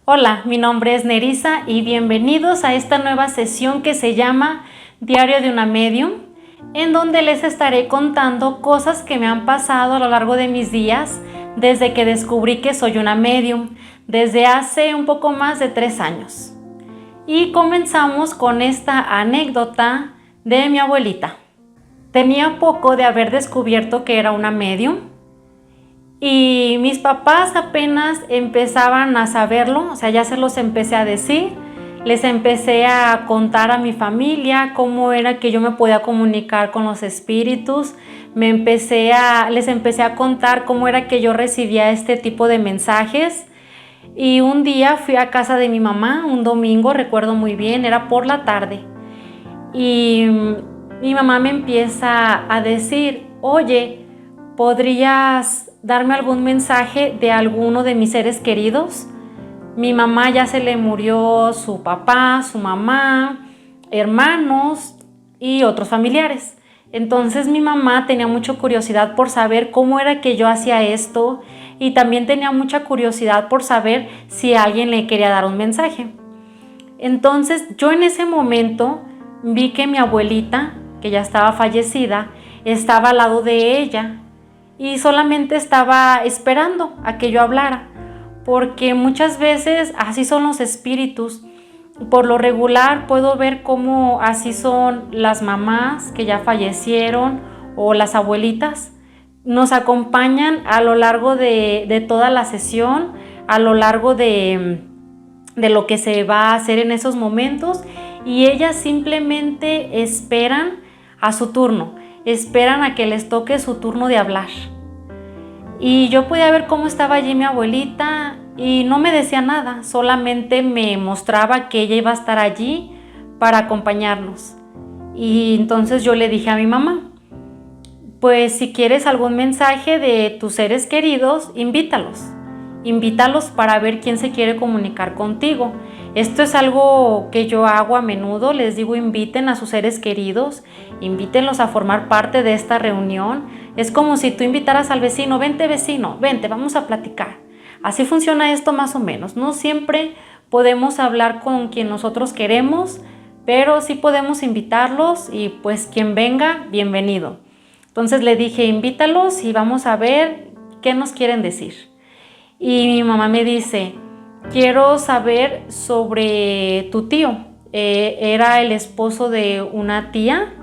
Hola, mi nombre es Nerissa y bienvenidos a esta nueva sesión que se llama Diario de una Medium, en donde les estaré contando cosas que me han pasado a lo largo de mis días desde que descubrí que soy una medium, desde hace un poco más de 3 años. Y comenzamos con esta anécdota de mi abuelita. Tenía poco de haber descubierto que era una medium y mis papás apenas empezaban a saberlo, o sea, ya se los empecé a decir, les empecé a contar a mi familia cómo era que yo me podía comunicar con los espíritus, les empecé a contar cómo era que yo recibía este tipo de mensajes. Y un día fui a casa de mi mamá, un domingo, recuerdo muy bien, era por la tarde, y mi mamá me empieza a decir: oye, ¿podrías darme algún mensaje de alguno de mis seres queridos? Mi mamá ya se le murió su papá, su mamá, hermanos y otros familiares. Entonces mi mamá tenía mucha curiosidad por saber cómo era que yo hacía esto y también tenía mucha curiosidad por saber si alguien le quería dar un mensaje. Entonces yo en ese momento vi que mi abuelita, que ya estaba fallecida, estaba al lado de ella y solamente estaba esperando a que yo hablara, porque muchas veces así son los espíritus. Por lo regular puedo ver cómo así son las mamás que ya fallecieron o las abuelitas. Nos acompañan a lo largo de toda la sesión, a lo largo de lo que se va a hacer en esos momentos, y ellas simplemente esperan a su turno, esperan a que les toque su turno de hablar. Y yo podía ver cómo estaba allí mi abuelita y no me decía nada, solamente me mostraba que ella iba a estar allí para acompañarnos. Y entonces yo le dije a mi mamá: pues si quieres algún mensaje de tus seres queridos, invítalos para ver quién se quiere comunicar contigo. Esto es algo que yo hago a menudo, les digo: inviten a sus seres queridos, invítenlos a formar parte de esta reunión. Es como si tú invitaras al vecino: vente vecino, vente, vamos a platicar. Así funciona esto más o menos. No siempre podemos hablar con quien nosotros queremos, pero sí podemos invitarlos y pues quien venga, bienvenido. Entonces le dije: invítalos y vamos a ver qué nos quieren decir. Y mi mamá me dice: quiero saber sobre tu tío. Era el esposo de una tía,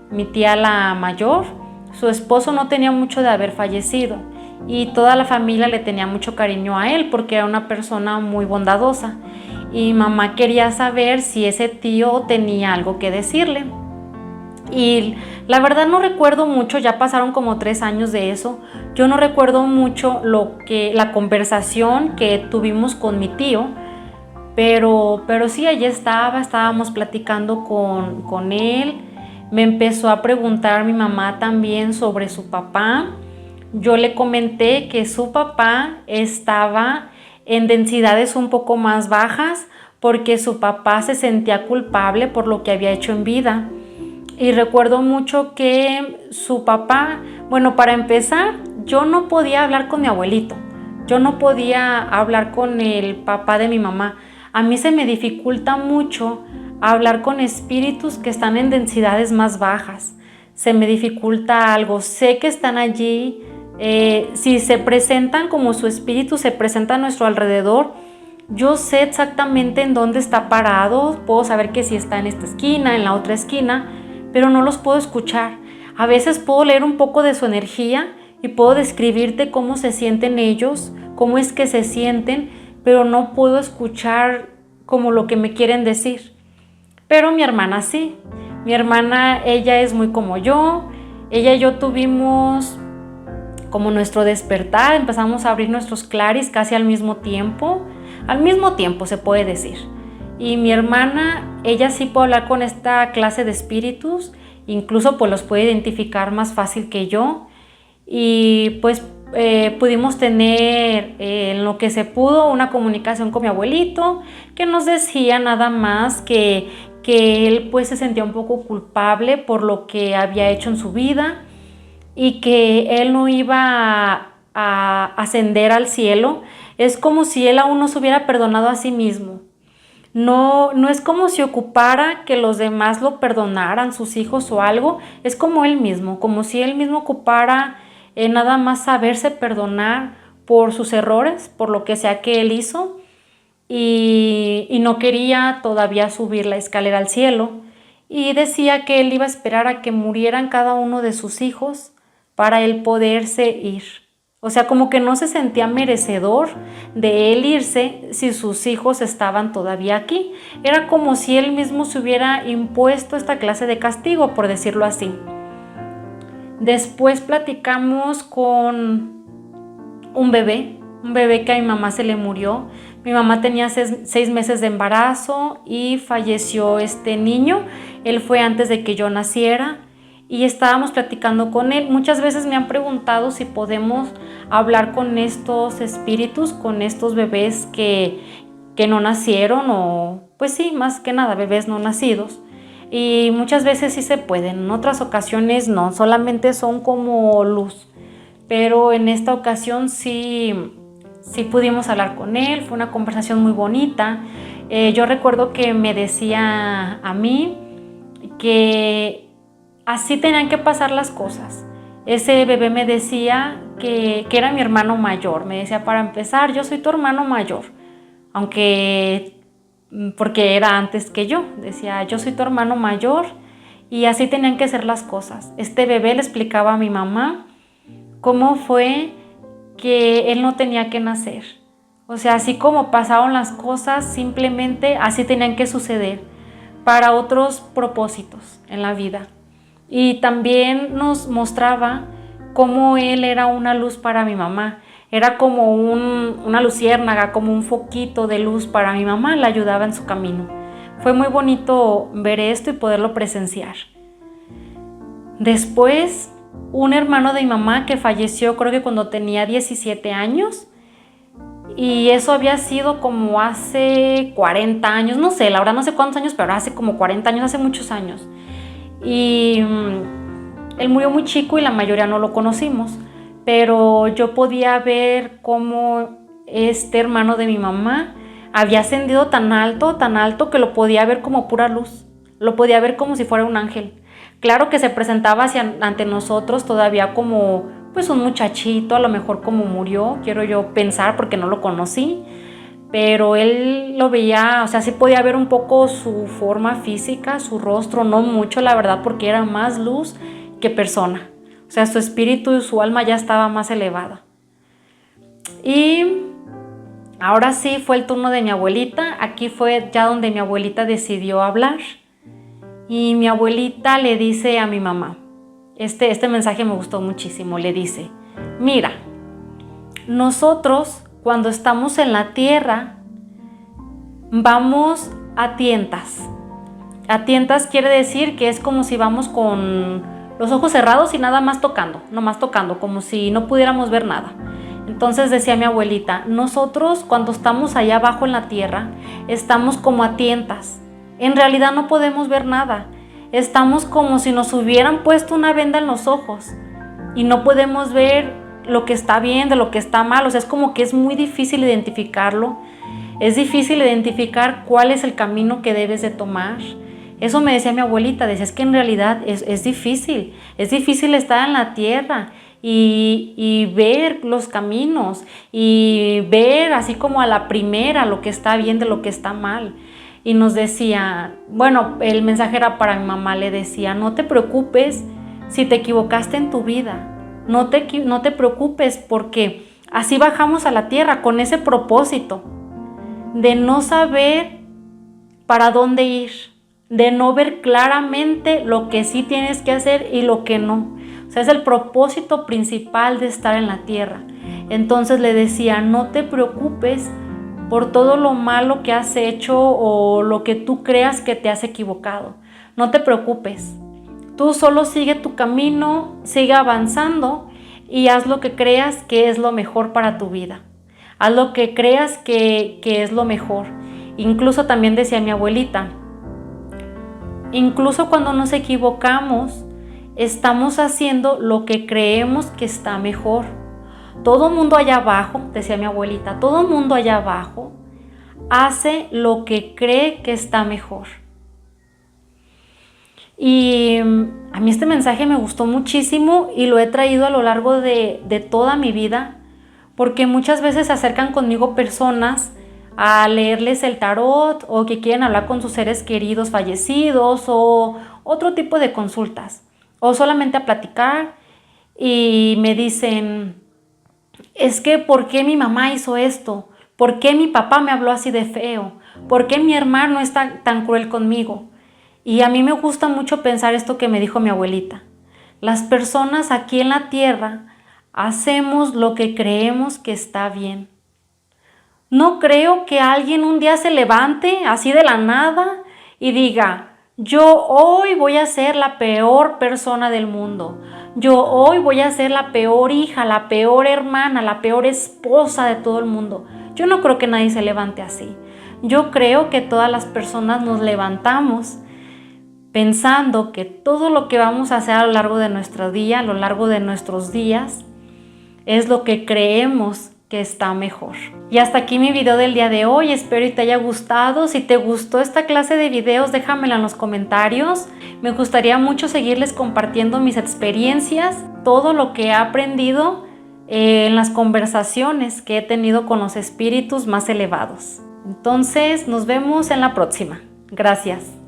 mi tía la mayor. Su esposo no tenía mucho de haber fallecido y toda la familia le tenía mucho cariño a él porque era una persona muy bondadosa. Y mamá quería saber si ese tío tenía algo que decirle. Y la verdad no recuerdo mucho, ya pasaron como 3 años de eso. Yo no recuerdo mucho la conversación que tuvimos con mi tío, pero sí, allí estábamos platicando con él. Me empezó a preguntar mi mamá también sobre su papá. Yo le comenté que su papá estaba en densidades un poco más bajas porque su papá se sentía culpable por lo que había hecho en vida. Y recuerdo mucho que su papá, bueno, para empezar, yo no podía hablar con mi abuelito. Yo no podía hablar con el papá de mi mamá. A mí se me dificulta mucho hablar con espíritus que están en densidades más bajas. Se me dificulta algo. Sé que están allí. Si se presentan como su espíritu, se presenta a nuestro alrededor, yo sé exactamente en dónde está parado. Puedo saber que si está en esta esquina, en la otra esquina, pero no los puedo escuchar. A veces puedo leer un poco de su energía y puedo describirte cómo se sienten ellos, cómo es que se sienten, pero no puedo escuchar como lo que me quieren decir. Pero mi hermana sí. Mi hermana, ella es muy como yo. Ella y yo tuvimos como nuestro despertar, empezamos a abrir nuestros claris casi al mismo tiempo se puede decir. Y mi hermana, ella sí puede hablar con esta clase de espíritus, incluso pues los puede identificar más fácil que yo. Y pues pudimos tener en lo que se pudo una comunicación con mi abuelito, que nos decía nada más que él pues se sentía un poco culpable por lo que había hecho en su vida y que él no iba a ascender al cielo. Es como si él aún no se hubiera perdonado a sí mismo. No, no es como si ocupara que los demás lo perdonaran, sus hijos o algo. Es como él mismo, como si él mismo ocupara nada más saberse perdonar por sus errores, por lo que sea que él hizo, y no quería todavía subir la escalera al cielo. Y decía que él iba a esperar a que murieran cada uno de sus hijos para él poderse ir. O sea, como que no se sentía merecedor de él irse si sus hijos estaban todavía aquí. Era como si él mismo se hubiera impuesto esta clase de castigo, por decirlo así. Después platicamos con un bebé que a mi mamá se le murió. Mi mamá tenía 6 meses de embarazo y falleció este niño. Él fue antes de que yo naciera. Y estábamos platicando con él. Muchas veces me han preguntado si podemos hablar con estos espíritus, con estos bebés que no nacieron, o pues sí, más que nada bebés no nacidos. Y muchas veces sí se pueden, en otras ocasiones no, solamente son como luz. Pero en esta ocasión sí pudimos hablar con él, fue una conversación muy bonita. Yo recuerdo que me decía a mí que así tenían que pasar las cosas. Ese bebé me decía que era mi hermano mayor. Me decía, para empezar, yo soy tu hermano mayor. Porque era antes que yo. Decía, yo soy tu hermano mayor y así tenían que ser las cosas. Este bebé le explicaba a mi mamá cómo fue que él no tenía que nacer. O sea, así como pasaron las cosas, simplemente así tenían que suceder para otros propósitos en la vida. Y también nos mostraba cómo él era una luz para mi mamá. Era como una luciérnaga, como un foquito de luz para mi mamá, la ayudaba en su camino. Fue muy bonito ver esto y poderlo presenciar. Después, un hermano de mi mamá que falleció, creo que cuando tenía 17 años, y eso había sido como hace 40 años, no sé, la verdad no sé cuántos años, pero hace como 40 años, hace muchos años. Y él murió muy chico y la mayoría no lo conocimos, pero yo podía ver cómo este hermano de mi mamá había ascendido tan alto que lo podía ver como pura luz, lo podía ver como si fuera un ángel. Claro que se presentaba ante nosotros todavía como pues un muchachito, a lo mejor como murió, quiero yo pensar porque no lo conocí, pero él lo veía, o sea, sí podía ver un poco su forma física, su rostro, no mucho la verdad, porque era más luz que persona. O sea, su espíritu y su alma ya estaba más elevada. Y ahora sí fue el turno de mi abuelita. Aquí fue ya donde mi abuelita decidió hablar. Y mi abuelita le dice a mi mamá, este mensaje me gustó muchísimo, le dice, mira, nosotros cuando estamos en la tierra vamos a tientas. A tientas quiere decir que es como si vamos con los ojos cerrados y nada más tocando, como si no pudiéramos ver nada. Entonces decía mi abuelita, nosotros cuando estamos allá abajo en la tierra, estamos como a tientas. En realidad no podemos ver nada. Estamos como si nos hubieran puesto una venda en los ojos y no podemos ver lo que está bien de lo que está mal. O sea, es como que es muy difícil identificarlo. Es difícil identificar cuál es el camino que debes de tomar. Eso me decía mi abuelita, decía, es que en realidad es difícil estar en la tierra y ver los caminos y ver así como a la primera lo que está bien de lo que está mal. Y nos decía, bueno, el mensaje era para mi mamá, le decía, no te preocupes si te equivocaste en tu vida, no te preocupes porque así bajamos a la tierra con ese propósito de no saber para dónde ir, de no ver claramente lo que sí tienes que hacer y lo que no. O sea, es el propósito principal de estar en la tierra. Entonces le decía, no te preocupes por todo lo malo que has hecho o lo que tú creas que te has equivocado. No te preocupes. Tú solo sigue tu camino, sigue avanzando y haz lo que creas que es lo mejor para tu vida. Haz lo que creas que es lo mejor. Incluso también decía mi abuelita, incluso cuando nos equivocamos, estamos haciendo lo que creemos que está mejor. Todo mundo allá abajo, decía mi abuelita, todo mundo allá abajo hace lo que cree que está mejor. Y a mí este mensaje me gustó muchísimo y lo he traído a lo largo de toda mi vida, porque muchas veces se acercan conmigo personas a leerles el tarot o que quieren hablar con sus seres queridos fallecidos o otro tipo de consultas, o solamente a platicar y me dicen, es que ¿por qué mi mamá hizo esto? ¿Por qué mi papá me habló así de feo? ¿Por qué mi hermano está tan cruel conmigo? Y a mí me gusta mucho pensar esto que me dijo mi abuelita. Las personas aquí en la tierra hacemos lo que creemos que está bien. No creo que alguien un día se levante así de la nada y diga, yo hoy voy a ser la peor persona del mundo. Yo hoy voy a ser la peor hija, la peor hermana, la peor esposa de todo el mundo. Yo no creo que nadie se levante así. Yo creo que todas las personas nos levantamos pensando que todo lo que vamos a hacer a lo largo de nuestro día, a lo largo de nuestros días, es lo que creemos que está mejor. Y hasta aquí mi video del día de hoy, espero y te haya gustado. Si te gustó esta clase de videos, déjamela en los comentarios. Me gustaría mucho seguirles compartiendo mis experiencias, todo lo que he aprendido en las conversaciones que he tenido con los espíritus más elevados. Entonces, nos vemos en la próxima. Gracias.